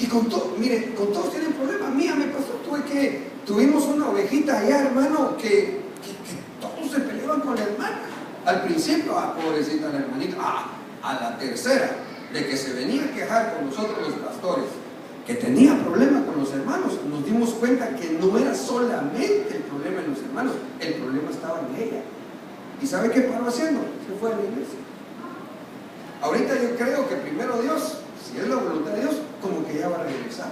Y con todo, mire, con todos tienen problemas. Mía me pasó, tuvimos una ovejita allá, hermano, que todos se peleaban con la hermana. Al principio, pobrecita la hermanita, a la tercera, de que se venía a quejar con nosotros los pastores, que tenía problemas con los hermanos, nos dimos cuenta que no era solamente el problema en los hermanos, el problema estaba en ella. ¿Y sabe qué paró haciendo? Se fue a la iglesia. Ahorita yo creo que primero Dios, si es la voluntad de Dios, como que ya va a regresar.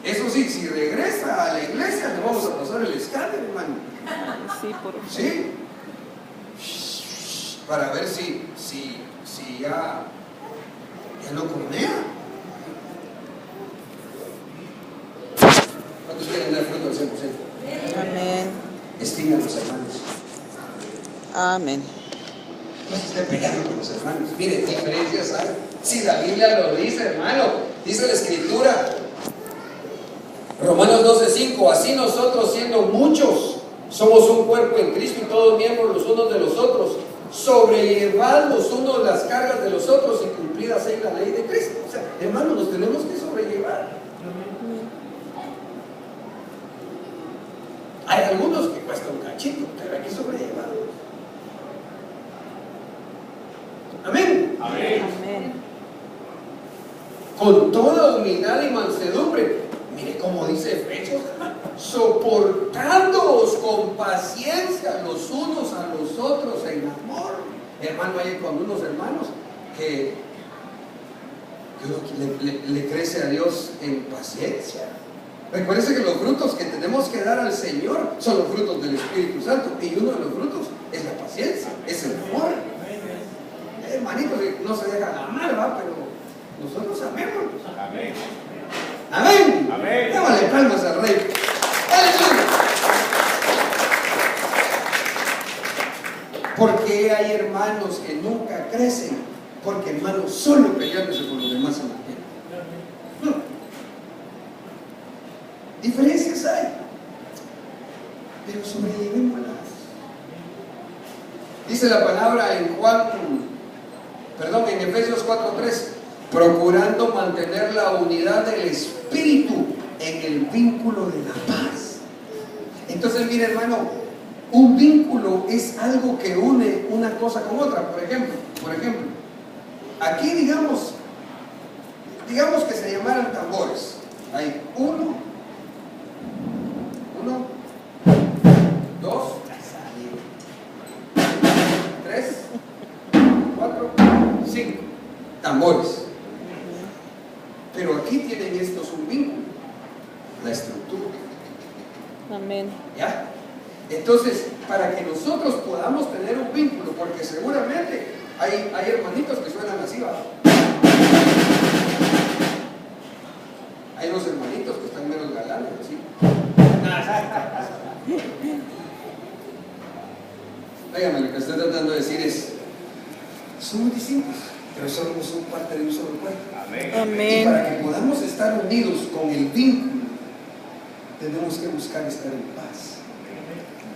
Eso sí, si regresa a la iglesia, le vamos a pasar el escáner, hermano. Sí, por favor. Sí. Para ver si ya no cornea. ¿Cuántos quieren dar fruto al 100%? Amén. Estimen a los hermanos. Amén. No se esté peleando con los hermanos. Mire, diferencias hay. Si la Biblia lo dice, hermano, dice la Escritura, Romanos 12:5, así nosotros siendo muchos, somos un cuerpo en Cristo y todos miembros los unos de los otros, sobrellevad los unos las cargas de los otros y cumplid así la ley de Cristo. O sea, hermanos, nos tenemos que sobrellevar. Hay algunos que cuesta un cachito, pero hay que sobrellevarlos. Amén. Amén. Amén. Con toda humildad y mansedumbre. Mire cómo dice Efesios, soportándoos con paciencia los unos a los otros en amor. Hermano, hay con unos hermanos que le crece a Dios en paciencia. Recuérdense que los frutos que tenemos que dar al Señor son los frutos del Espíritu Santo, y uno de los frutos es la paciencia, es el amor. Hermanitos, no se dejan amar, ¿va? Pero nosotros amemos. Amén. Amén. Amén. Démosle palmas al Rey. ¡Aleluya! Porque hay hermanos que nunca crecen, porque hermanos solo peleándose con los demás se mantienen. Diferencias hay, pero sobrellevémoslas. Dice la palabra en en Efesios 4:3, procurando mantener la unidad del Espíritu en el vínculo de la paz. Entonces, mire, hermano, un vínculo es algo que une una cosa con otra. Por ejemplo, aquí digamos que se llamaran tambores. Hay 1, 2, 3, 4, 5 tambores. Pero aquí tienen estos un vínculo, la estructura. Amén. ¿Ya? Entonces, para que nosotros podamos tener un vínculo, porque seguramente hay hermanitos que suenan así, ¿va? Hay unos hermanitos que están menos galanes, así. Óigame, lo que estoy tratando de decir es, somos distintos, pero somos parte de un solo cuerpo. Amén. Amén. Y para que podamos estar unidos con el vínculo, tenemos que buscar estar en paz.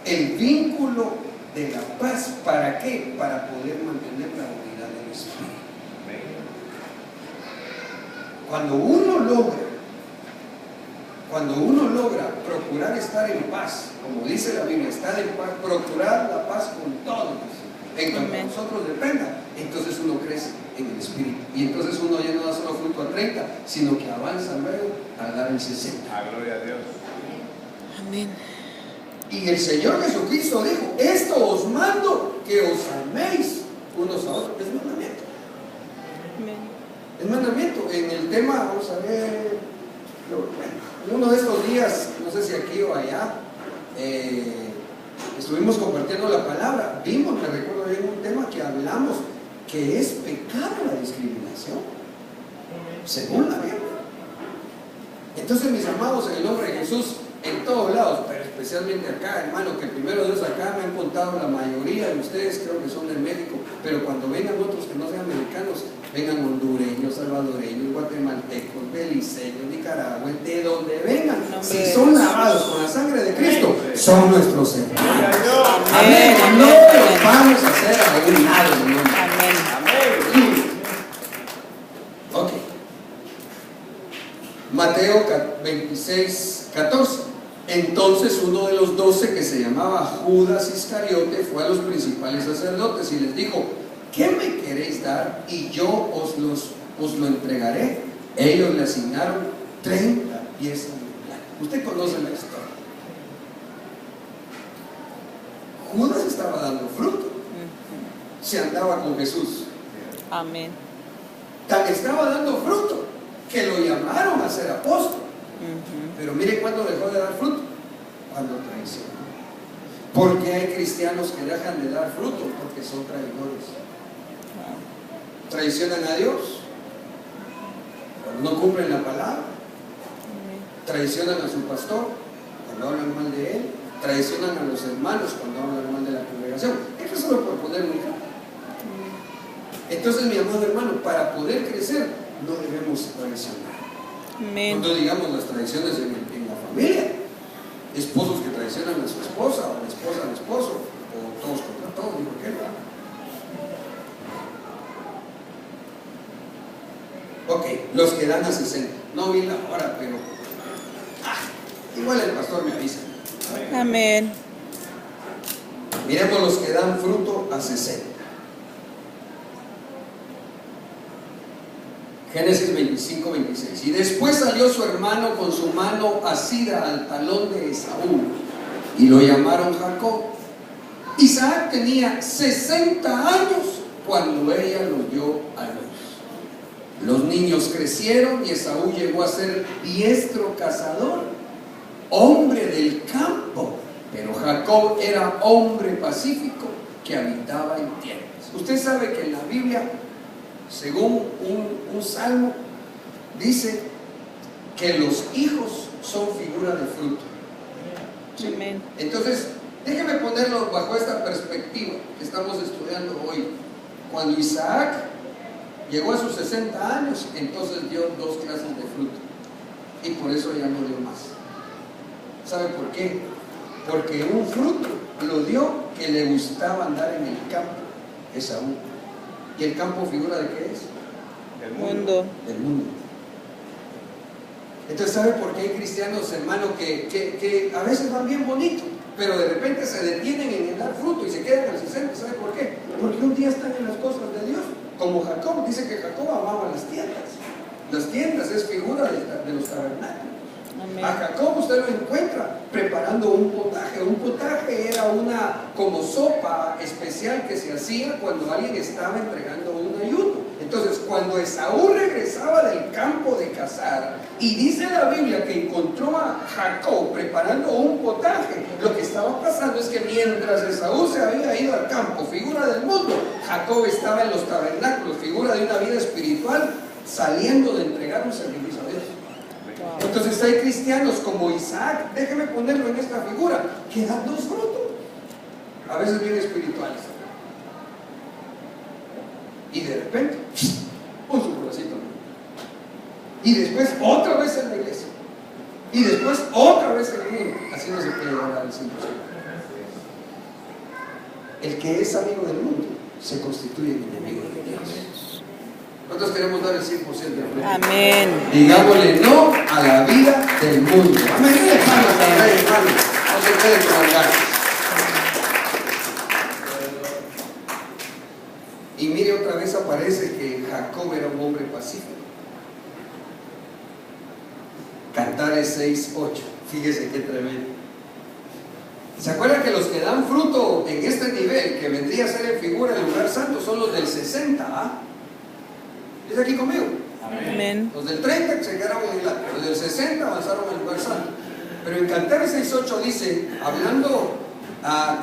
El vínculo de la paz, ¿para qué? Para poder mantener la unidad del Espíritu. Cuando uno logra procurar estar en paz, como dice la Biblia, estar en paz, procurar la paz con todos, en cuanto a nosotros dependa, entonces uno crece en el Espíritu. Y entonces uno ya no da solo fruto a 30, sino que avanza luego a dar el 60. Gloria a Dios. Amén. Y el Señor Jesucristo dijo, esto os mando, que os améis unos a otros. Es mandamiento. Amén. Es mandamiento. En el tema, vamos a ver, en uno de estos días, no sé si aquí o allá, estuvimos compartiendo la palabra. Vimos, me recuerdo bien, un tema que hablamos, que es pecado la discriminación, según la Biblia. Entonces, mis amados, en el nombre de Jesús, en todos lados, pero especialmente acá, hermano, que primero Dios acá me han contado, la mayoría de ustedes creo que son del México, pero cuando vengan otros que no sean mexicanos, vengan hondureños, salvadoreños, guatemaltecos, beliceños, nicaragüenses, de donde vengan, si son lavados con la sangre de Cristo, son nuestros hermanos. Amén. No los vamos a hacer a un lado, hermano. Amén. Amén. Ok. Mateo 26, 14. Entonces uno de los 12, que se llamaba Judas Iscariote, fue a los principales sacerdotes y les dijo: ¿qué me queréis dar? Y yo os lo entregaré. Ellos le asignaron 30 piezas de plata. Usted conoce la historia. Judas estaba dando fruto. Se andaba con Jesús. Amén. Tan estaba dando fruto que lo llamaron a ser apóstol. Pero mire cuándo dejó de dar fruto. Cuando traicionó. Porque hay cristianos que dejan de dar fruto porque son traidores. Traicionan a Dios cuando no cumplen la palabra. Traicionan a su pastor cuando hablan mal de él. Traicionan a los hermanos cuando hablan mal de la congregación. Esto es solo por poner un ejemplo. Entonces, mi amado hermano, para poder crecer no debemos traicionar. Amén. Cuando digamos las traiciones en la familia, esposos que traicionan a su esposa, o la esposa al esposo, o todos contra todos, ¿y por qué no? Ok, los que dan a 60. No vi la hora, pero igual el pastor me avisa. Amén. Miremos los que dan fruto a 60. Génesis 25, 26. Y después salió su hermano con su mano asida al talón de Esaú, y lo llamaron Jacob. Isaac tenía 60 años cuando ella lo dio a luz. Los niños crecieron y Esaú llegó a ser diestro cazador, hombre del campo, pero Jacob era hombre pacífico que habitaba en tierras. Usted sabe que en la Biblia, según un salmo, dice que los hijos son figura de fruto. ¿Sí? Amén. Entonces, déjeme ponerlo bajo esta perspectiva que estamos estudiando hoy. Cuando Isaac llegó a sus 60 años, entonces dio 2 clases de fruto, y por eso ya no dio más. ¿Sabe por qué? Porque un fruto lo dio que le gustaba andar en el campo, Esaú. ¿Y el campo figura de qué es? Del mundo. Del mundo. Entonces, ¿sabe por qué hay cristianos, hermano, que a veces van bien bonitos, pero de repente se detienen en el dar fruto y se quedan al 60? ¿Sabe por qué? Porque un día están en las cosas de Dios. Como Jacob, dice que Jacob amaba las tiendas. Las tiendas es figura de los tabernáculos. Amén. A Jacob usted lo encuentra preparando un potaje. Un potaje era una como sopa especial que se hacía cuando alguien estaba entregando un ayuno. Entonces, cuando Esaú regresaba del campo de cazar, y dice la Biblia que encontró a Jacob preparando un potaje, lo que estaba pasando es que mientras Esaú se había ido al campo, figura del mundo, Jacob estaba en los tabernáculos, figura de una vida espiritual, saliendo de entregar un sacrificio a Dios. Entonces hay cristianos como Isaac, déjeme ponerlo en esta figura, que dan 2 frutos, a veces bien espirituales, y de repente un su bracito, y después otra vez en la iglesia, y después otra vez en el mundo. Así no se puede llegar al 100%. El que es amigo del mundo se constituye en enemigo de Dios. Nosotros queremos dar el 100% de la. Amén. Digámosle no a la vida del mundo. Amén. Dale palmas al Rey, hermano. No se quede con las ganas. Y mire, otra vez aparece que Jacob era un hombre pacífico. Cantares 6:8. Fíjese qué tremendo. ¿Se acuerdan que los que dan fruto en este nivel, que vendría a ser en figura del lugar santo, son los del 60? ¿Ah? ¿Es aquí conmigo? Amén. Los del 30 se quedaron en el alto, los del 60 avanzaron al lugar santo. Pero en Cantares 6:8 dice, hablando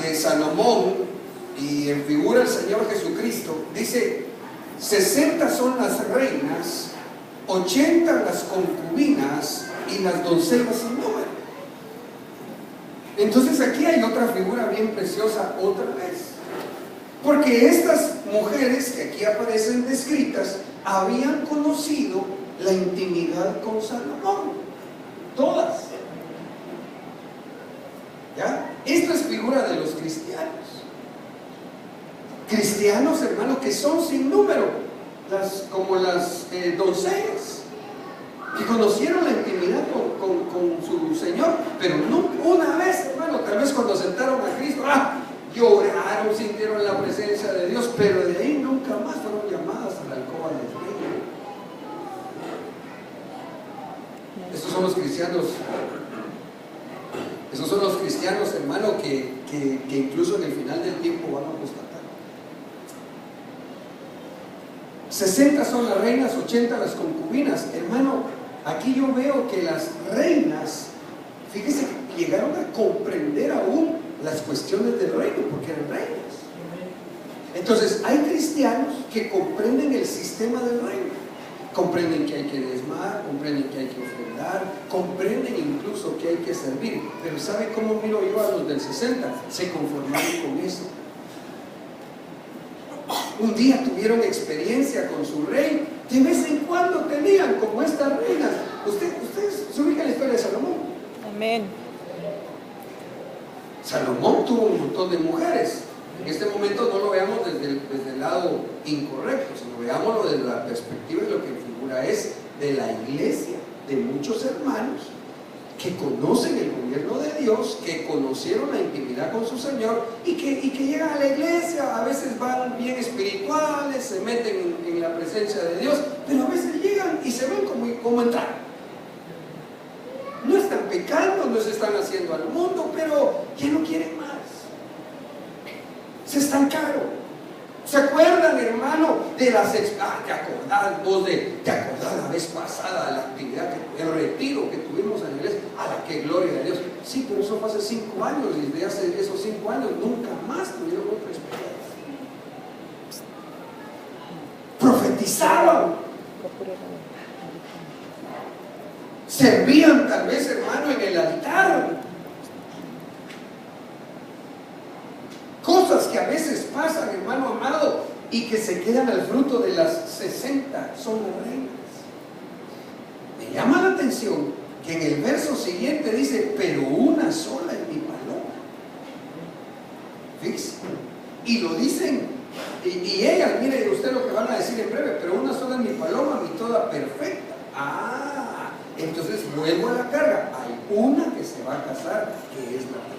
de Salomón y en figura del Señor Jesucristo, dice: 60 son las reinas, 80 las concubinas y las doncellas sin número. Entonces aquí hay otra figura bien preciosa otra vez, porque estas mujeres que aquí aparecen descritas habían conocido la intimidad con Salomón, todas. ¿Ya? Esto es figura de los cristianos. Cristianos, hermano, que son sin número, como las doncellas, y conocieron la intimidad con su Señor, pero no una vez, hermano, tal vez cuando sentaron a Cristo, lloraron, sintieron la presencia de Dios, pero de ahí nunca más fueron llamadas a la alcoba del reino. Estos son los cristianos. Esos son los cristianos, hermano, que incluso en el final del tiempo van a constatar. 60 son las reinas, 80 las concubinas. Hermano, aquí yo veo que las reinas, fíjese que llegaron a comprender aún las cuestiones del reino, porque eran reinas. Entonces, hay cristianos que comprenden el sistema del reino. Comprenden que hay que diezmar, comprenden que hay que ofrendar, comprenden incluso que hay que servir. Pero ¿sabe cómo miro yo a los del 60? Se conformaron con eso. Un día tuvieron experiencia con su rey. De vez en cuando tenían como estas reinas. Ustedes se ubican la historia de Salomón. Amén. Salomón tuvo un montón de mujeres. En este momento no lo veamos desde el lado incorrecto, sino veámoslo desde la perspectiva de lo que figura es de la iglesia, de muchos hermanos que conocen el gobierno de Dios, que conocieron la intimidad con su Señor y que llegan a la iglesia. A veces van bien espirituales, se meten en la presencia de Dios, pero a veces llegan y se ven como entrar. No están pecando, no se están haciendo al mundo, pero ya no quieren más. Se estancaron. ¿Se acuerdan, hermano, de las ¿te acordás vos te acordás la vez pasada de la actividad, el retiro que tuvimos en la iglesia? ¡A la que gloria de Dios! Sí, pero eso fue hace 5 años, y desde hace esos 5 años nunca más tuvieron otra experiencia. Profetizaban, servían tal vez, hermano, en el altar. Cosas que a veces pasan, hermano amado, y que se quedan al fruto de las 60 son las reinas. Me llama la atención que en el verso siguiente dice, pero una sola es mi paloma. Fíjese. Y lo dicen, y ellas, mire usted lo que van a decir en breve, pero una sola es mi paloma, mi toda perfecta. Entonces vuelvo a la carga. Hay una que se va a casar, que es la perfecta,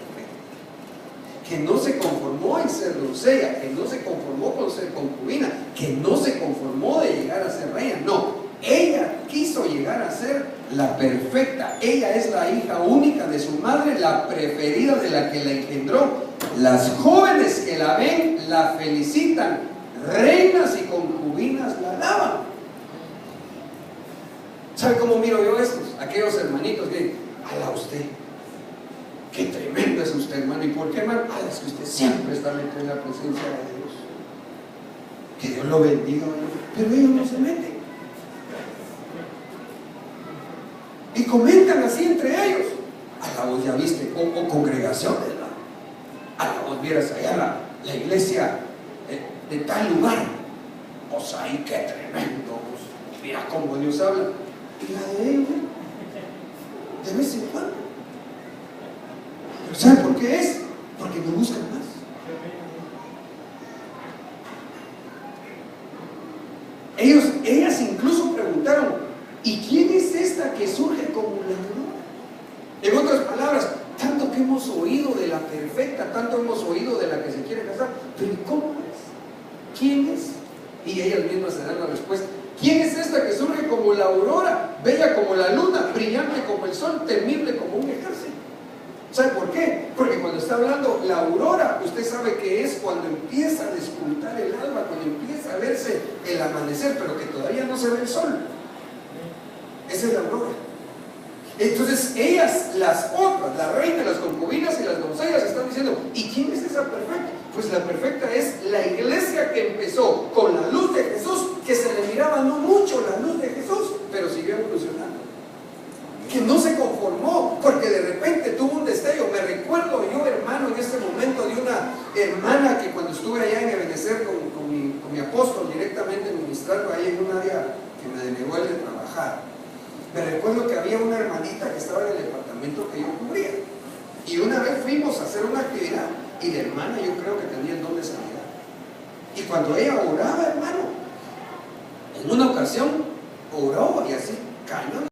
que no se conformó en ser doncella, que no se conformó con ser concubina, que no se conformó de llegar a ser reina. No, ella quiso llegar a ser la perfecta. Ella es la hija única de su madre, la preferida de la que la engendró. Las jóvenes que la ven la felicitan, reinas y concubinas la alaban. ¿Sabe cómo miro yo estos? Aquellos hermanitos que ala usted, qué tremendo es usted, hermano. ¿Y por qué, hermano? Es que usted siempre está metido en la presencia de Dios. Que Dios lo bendiga, hermano. Pero ellos no se meten. Y comentan así entre ellos. A la voz, ya viste, o congregaciones, ¿no? A la voz, vieras allá la iglesia de tal lugar. Pues ahí, qué tremendo. Pues, mira cómo Dios habla. Y la de ellos, de vez en cuando. ¿Pero saben por qué es? Porque no buscan más. Ellas incluso preguntaron, ¿y quién es esta que surge como la aurora? En otras palabras, tanto que hemos oído de la perfecta, tanto hemos oído de la que se quiere casar, pero ¿cómo es? ¿Quién es? Y ellas mismas se dan la respuesta. ¿Quién es esta que surge como la aurora, bella como la luna, brillante como el sol, temible como un ejército? ¿Sabe por qué? Porque cuando está hablando la aurora, usted sabe que es cuando empieza a despuntar el alba, cuando empieza a verse el amanecer, pero que todavía no se ve el sol. Esa es la aurora. Entonces ellas, las otras, la reina, las concubinas y las doncellas están diciendo, ¿y quién es esa perfecta? Pues la perfecta es la iglesia que empezó con la luz de Jesús, que se le miraba no mucho la luz de Jesús, pero siguió evolucionando. Que no se conformó porque de repente tuvo un destello. Me recuerdo yo, hermano, en este momento de una hermana que cuando estuve allá en Ebenecer con mi apóstol directamente ministrando ahí en un área que me denegó el de trabajar. Me recuerdo que había una hermanita que estaba en el departamento que yo cubría. Y una vez fuimos a hacer una actividad y la hermana yo creo que tenía el don de sanidad. Y cuando ella oraba, hermano, en una ocasión oró y así cayó